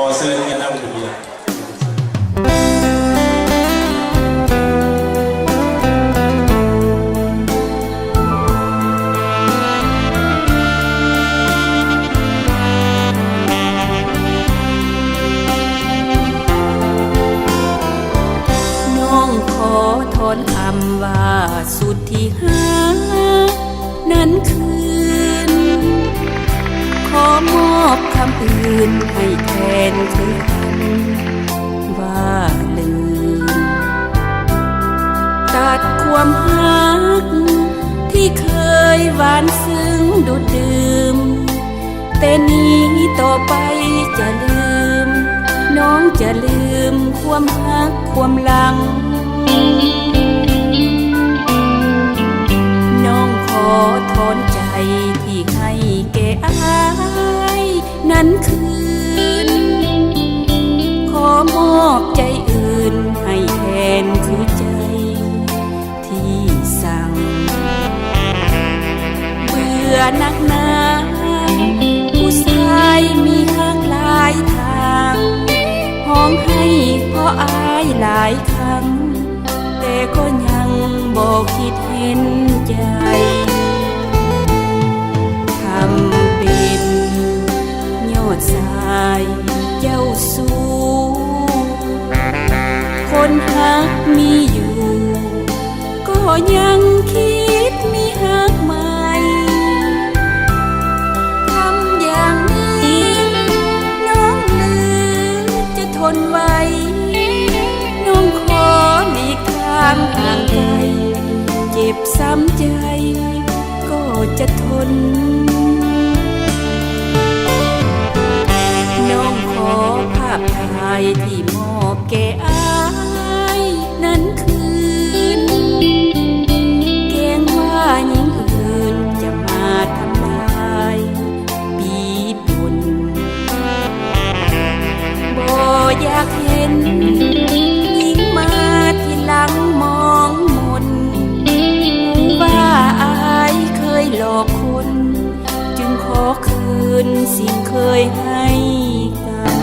อเชิญกันเอาทีเดียวถอนคำว่าสุดที่หานั้นคืนขอมอบคำอื่นให้แทนคือคำว่าลืมตัดความหักที่เคยหวานซึ้งดูดดื่มแต่นี้ต่อไปจะลืมน้องจะลืมความหักความหลังน้องขอถอนใจที่ให้แก่อายนั้นคืนขอมอบใจอื่นให้แทนคือใจที่สั่งเบื่อนักหนาผู้ชายมีหักหลายทางห้องให้เพราะอายหลายครั้งแต่ก็ยังบอกคิดเห็นใจทำเป็นยอดสายเจ้าสู้คนหักมีอยู่ก็ยังคิดมีหักใหม่ทำอย่างนี้น้องลืมจะทนไว้น้องขอหลีกทางห่างไกลเจ็บซ้ำใจก็จะทนน้องขอภาพถ่ายที่มอบแก่อายนั้นคืนเกรงว่าหญิงอื่นจะมาทำลายบีบปนบ่อยากเห็นหญิงมาที่หลังมองมนว่าอายเคยหลอกคนจึงขอคืนสิ่งเคยให้กัน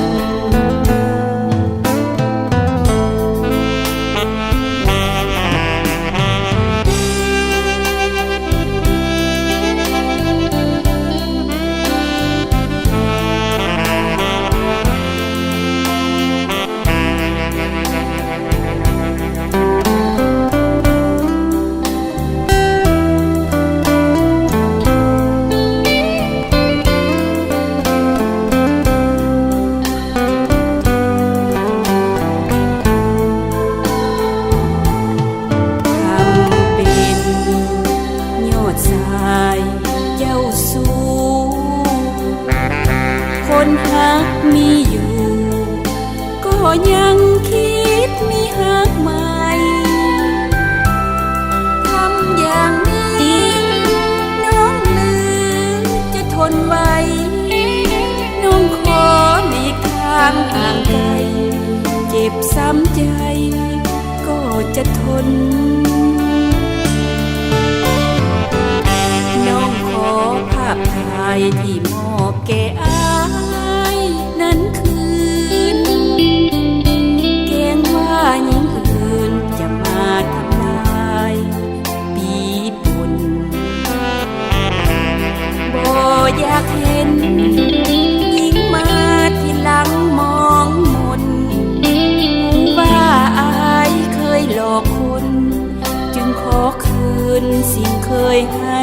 คนหักมีอยู่ก็ยังคิดมีหักใหม่ทำอย่างนี้น้องลืมจะทนไว้น้องขอหลีกทางห่างไกลเจ็บซ้ำใจก็จะทนน้องขอภาพถ่ายที่มอบแก่อายนั้นคืนเกรงว่าหญิงอื่นจะมาทำลายบีบปนบ่อยากเห็นหญิงมาที่หลังมองมนว่าอายเคยหลอกคนจึงขอคืนสิ่งเคยให้